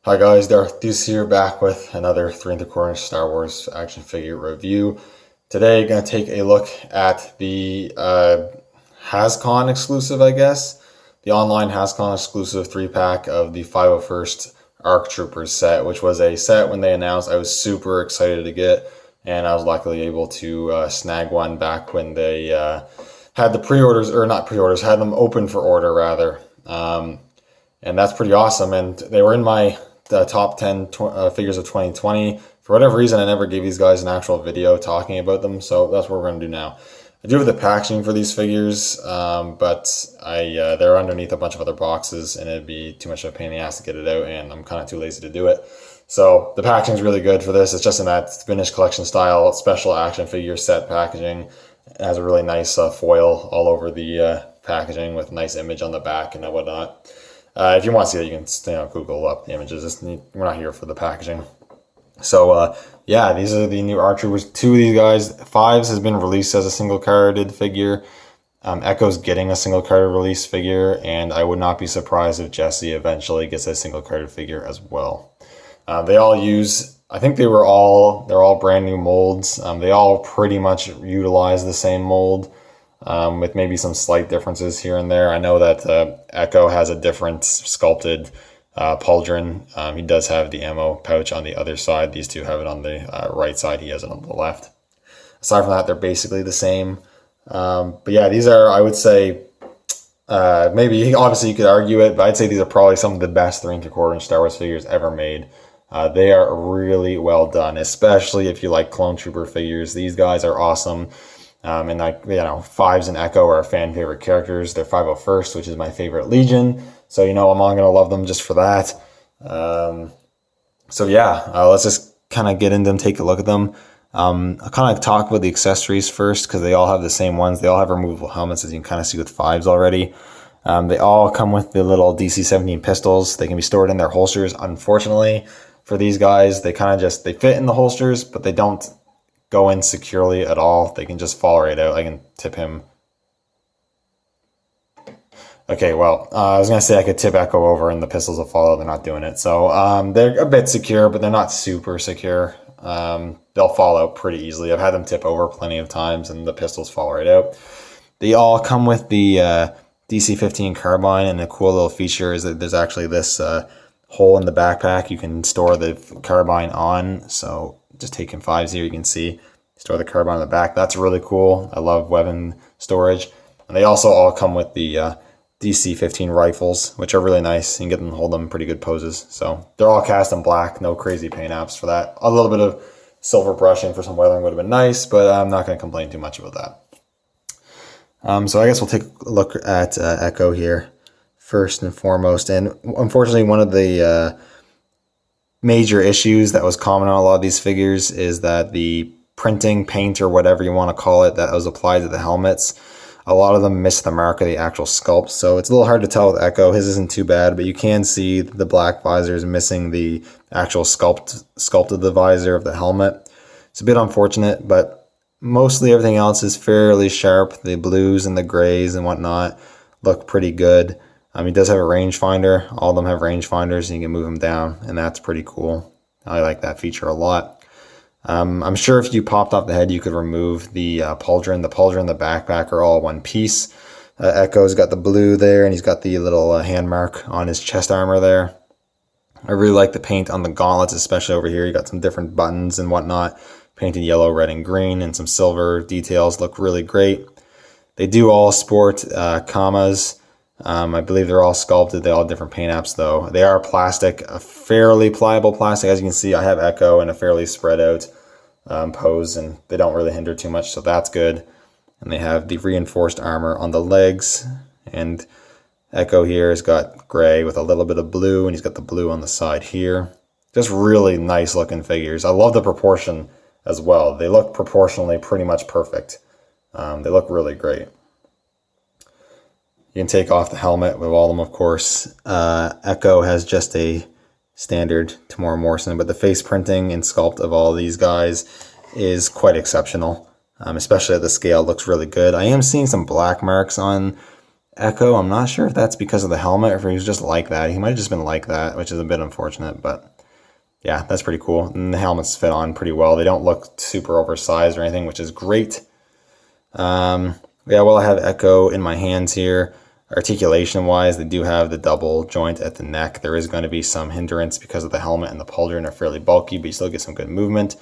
Hi guys, Darth Deuce here, back with another 3 1/4 inch Star Wars action figure review. Today, gonna take a look at the HasCon exclusive, I guess. The online HasCon exclusive 3-pack of the 501st ARC Troopers set, which was a set when they announced I was super excited to get, and I was luckily able to snag one back when they had the pre-orders, or not pre-orders, had them open for order rather. And that's pretty awesome, and they were in my top 10 figures of 2020. For whatever reason, I never gave these guys an actual video talking about them, so that's what we're going to do now. I do have the packaging for these figures, but they're underneath a bunch of other boxes, and it'd be too much of a pain in the ass to get it out, and I'm kind of too lazy to do it. So the packaging is really good for this. It's just in that vintage collection style, special action figure set packaging. It has a really nice foil all over the packaging with a nice image on the back and whatnot. If you want to see that, you can Google up the images. We're not here for the packaging. So yeah, these are the new ARC Troopers. 2 of these guys. Fives has been released as a single carded figure. Echo's getting a single carded release figure, and I would not be surprised if Jesse eventually gets a single carded figure as well. They all use, I think they're all brand new molds. They all pretty much utilize the same mold. With maybe some slight differences here and there. I know that Echo has a different sculpted pauldron. He does have the ammo pouch on the other side. These two have it on the right side. He has it on the left. Aside from that, they're basically the same. But yeah, these are, I would say, maybe, obviously you could argue it, but I'd say these are probably some of the best 3 3/4 inch Star Wars figures ever made. They are really well done, especially if you like clone trooper figures. These guys are awesome. And like, Fives and Echo are fan favorite characters. They're 501st, which is my favorite Legion. So, I'm all going to love them just for that. So yeah, let's just kind of get into them, take a look at them. I'll kind of talk about the accessories first, because they all have the same ones. They all have removable helmets, as you can kind of see with Fives already. They all come with the little DC-17 pistols. They can be stored in their holsters. Unfortunately, for these guys, they kind of they fit in the holsters, but they don't go in securely at all. They can just fall right out. I can tip him. Okay, well, I was going to say I could tip Echo over and the pistols will fall out. They're not doing it. So they're a bit secure, but they're not super secure. They'll fall out pretty easily. I've had them tip over plenty of times and the pistols fall right out. They all come with the DC-15 carbine, and a cool little feature is that there's actually this hole in the backpack you can store the carbine on. So just taking Fives here, you can see store the carbine on the back. That's really cool. I love weapon storage. And they also all come with the DC-15 rifles, which are really nice. You can get them to hold them in pretty good poses. So they're all cast in black, no crazy paint apps for that. A little bit of silver brushing for some weathering would have been nice, but I'm not going to complain too much about that. So I guess we'll take a look at Echo here first and foremost. And unfortunately, one of the major issues that was common on a lot of these figures is that the printing, paint, or whatever you want to call it, that was applied to the helmets, a lot of them miss the mark of the actual sculpt. So it's a little hard to tell with Echo. His isn't too bad, but you can see the black visor is missing the actual sculpted the visor of the helmet. It's a bit unfortunate, but mostly everything else is fairly sharp. The blues and the grays and whatnot look pretty good. He does have a rangefinder. All of them have rangefinders, and you can move them down, and that's pretty cool. I like that feature a lot. I'm sure if you popped off the head, you could remove the pauldron. The pauldron and the backpack are all one piece. Echo's got the blue there, and he's got the little hand mark on his chest armor there. I really like the paint on the gauntlets, especially over here. You got some different buttons and whatnot, painted yellow, red, and green, and some silver details. Look really great. They do all sport commas. I believe they're all sculpted. They all have different paint apps, though. They are plastic, a fairly pliable plastic. As you can see, I have Echo in a fairly spread out pose, and they don't really hinder too much, so that's good. And they have the reinforced armor on the legs, and Echo here has got gray with a little bit of blue, and he's got the blue on the side here. Just really nice looking figures. I love the proportion as well. They look proportionally pretty much perfect. They look really great. You can take off the helmet with all of them, of course. Echo has just a standard Tamora Morrison, but the face printing and sculpt of all these guys is quite exceptional, especially at the scale. It looks really good. I am seeing some black marks on Echo, I'm not sure if that's because of the helmet or if he was just like that. He might have just been like that, which is a bit unfortunate, but yeah, that's pretty cool. And the helmets fit on pretty well. They don't look super oversized or anything, which is great. Yeah, well, I have Echo in my hands here. Articulation wise, they do have the double joint at the neck. There is going to be some hindrance because of the helmet and the pauldron are fairly bulky, but you still get some good movement.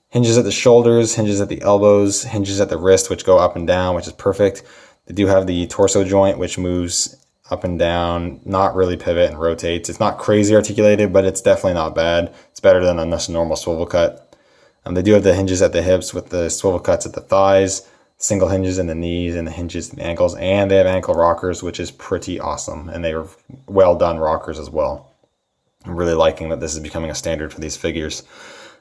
Hinges at the shoulders, hinges at the elbows, hinges at the wrist, which go up and down, which is perfect. They do have the torso joint, which moves up and down, not really pivot and rotates. It's not crazy articulated, but it's definitely not bad. It's better than a normal swivel cut. They do have the hinges at the hips with the swivel cuts at the thighs, single hinges in the knees and the hinges in the ankles, and they have ankle rockers, which is pretty awesome, and they are well done rockers as well. I'm really liking that this is becoming a standard for these figures.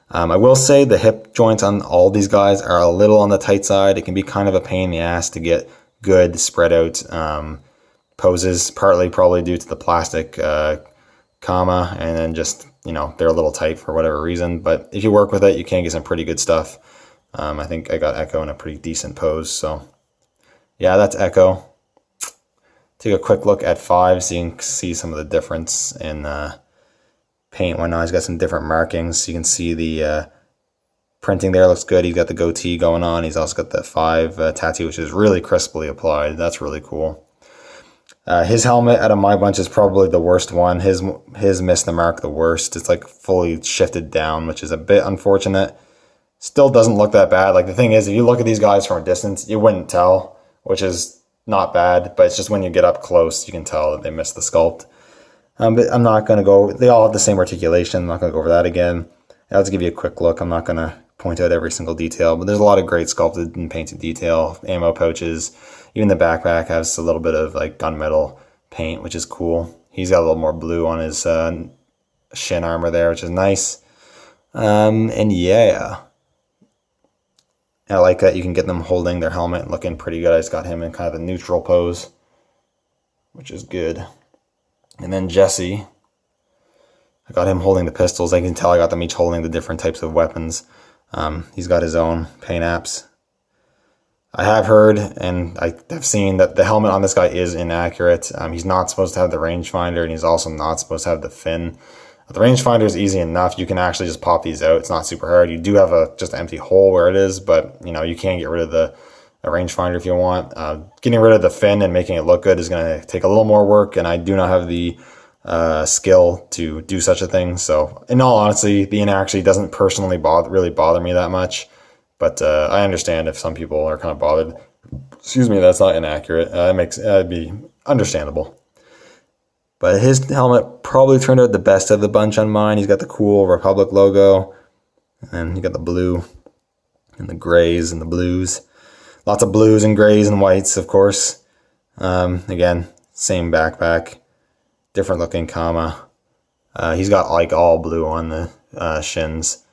I will say the hip joints on all these guys are a little on the tight side. It can be kind of a pain in the ass to get good spread out poses, partly probably due to the plastic comma, and then just, they're a little tight for whatever reason. But if you work with it, you can get some pretty good stuff. I think I got Echo in a pretty decent pose. So yeah, that's Echo. Take a quick look at 5 so you can see some of the difference in paint. Why not? He's got some different markings. You can see the printing there looks good. He's got the goatee going on. He's also got the 5 tattoo, which is really crisply applied. That's really cool. His helmet out of my bunch is probably the worst one. His missed the mark the worst. It's like fully shifted down, which is a bit unfortunate. Still doesn't look that bad. Like, the thing is, if you look at these guys from a distance, you wouldn't tell, which is not bad, but it's just when you get up close, you can tell that they missed the sculpt. But I'm not going to go, they all have the same articulation. I'm not going to go over that again. I'll just give you a quick look. I'm not going to point out every single detail, but there's a lot of great sculpted and painted detail. Ammo pouches, even the backpack has a little bit of like gunmetal paint, which is cool. He's got a little more blue on his shin armor there, which is nice. And yeah, I like that you can get them holding their helmet and looking pretty good. I just got him in kind of a neutral pose, which is good. And then Jesse, I got him holding the pistols. I can tell I got them each holding the different types of weapons. He's got his own paint apps. I have heard and I have seen that the helmet on this guy is inaccurate. He's not supposed to have the rangefinder, and he's also not supposed to have the fin. The rangefinder is easy enough. You can actually just pop these out. It's not super hard. You do have just an empty hole where it is, but you can get rid of the rangefinder if you want. Getting rid of the fin and making it look good is going to take a little more work, and I do not have the skill to do such a thing. So in all honesty, the inaccuracy doesn't personally really bother me that much, but I understand if some people are kind of bothered. Excuse me, that's not inaccurate. It'd be understandable. But his helmet probably turned out the best of the bunch on mine. He's got the cool Republic logo, and you got the blue and the grays and the blues. Lots of blues and grays and whites, of course. Again, same backpack, different looking comma. He's got like all blue on the shins,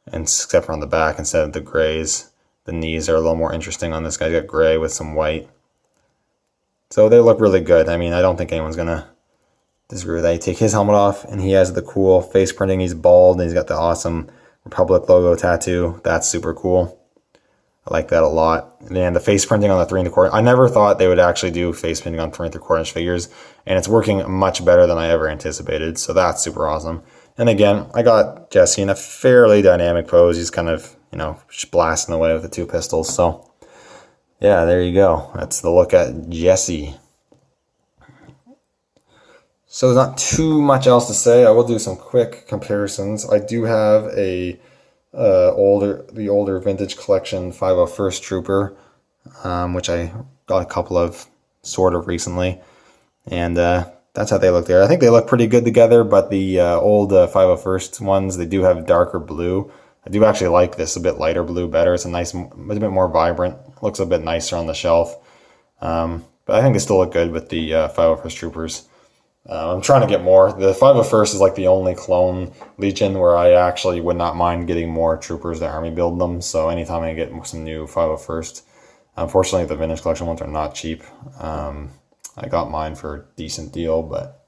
and except for on the back instead of the grays. The knees are a little more interesting on this guy. He's got gray with some white. So they look really good. I mean, I don't think anyone's going to disagree with that. You take his helmet off, and he has the cool face printing. He's bald, and he's got the awesome Republic logo tattoo. That's super cool. I like that a lot. And the face printing on the 3 1/4. I never thought they would actually do face printing on 3 3/4 inch figures, and it's working much better than I ever anticipated. So that's super awesome. And again, I got Jesse in a fairly dynamic pose. He's kind of, just blasting away with the 2 pistols. So yeah, there you go. That's the look at Jesse. So there's not too much else to say. I will do some quick comparisons. I do have the older vintage collection 501st Trooper, which I got a couple of sort of recently, and that's how they look there. I think they look pretty good together, but the old 501st ones, they do have darker blue. I do actually like this a bit lighter blue better. It's a bit more vibrant. Looks a bit nicer on the shelf, but I think they still look good with the 501st Troopers. I'm trying to get more. The 501st is like the only clone Legion where I actually would not mind getting more troopers to army build them. So anytime I get some new 501st, unfortunately the vintage collection ones are not cheap. I got mine for a decent deal, but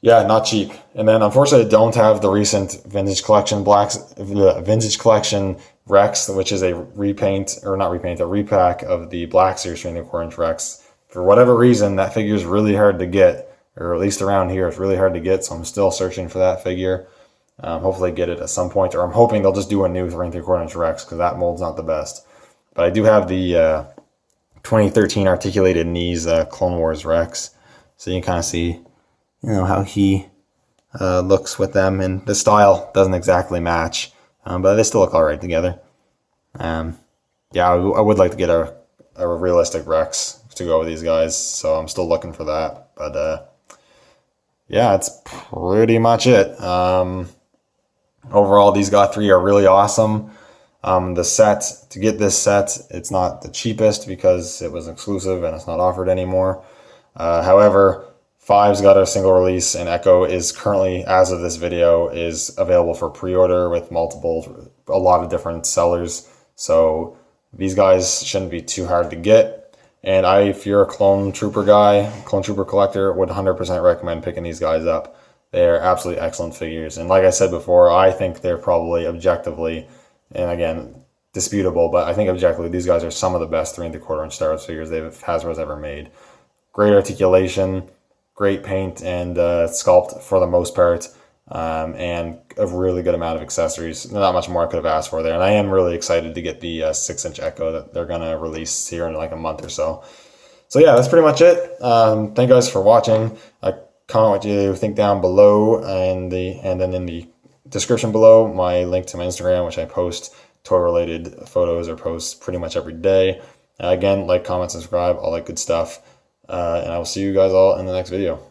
yeah, not cheap. And then unfortunately I don't have the recent vintage collection Rex, which is a repaint, or not repaint, a repack of the Black Series 3 1/4 inch Rex for whatever reason, that figure is really hard to get, or at least around here, it's really hard to get. So I'm still searching for that figure. Hopefully get it at some point, or I'm hoping they'll just do a new 3 3/4 inch Rex, because that mold's not the best. But I do have the 2013 articulated knees Clone Wars Rex, so you can kind of see, how he looks with them, and the style doesn't exactly match, but they still look all right together. Yeah, I would like to get a realistic Rex to go with these guys, so I'm still looking for that. But yeah, it's pretty much it. Overall, these three are really awesome. The set, to get this set, it's not the cheapest because it was exclusive and it's not offered anymore. However, 5's got a single release, and Echo is currently, as of this video, is available for pre-order with a lot of different sellers. So these guys shouldn't be too hard to get. And if you're a Clone Trooper guy, Clone Trooper collector, would 100% recommend picking these guys up. They are absolutely excellent figures. And like I said before, I think they're probably objectively, and again, disputable, but I think objectively these guys are some of the best 3 3/4 inch Star Wars figures Hasbro's ever made. Great articulation, great paint and sculpt for the most part, and a really good amount of accessories. Not much more I could have asked for there. And I am really excited to get the 6-inch Echo that they're going to release here in like a month or so. So yeah, that's pretty much it. Thank you guys for watching. Comment what you think down below, and then in the description below, my link to my Instagram, which I post toy-related photos or posts pretty much every day. Again, like, comment, subscribe, all that good stuff. And I will see you guys all in the next video.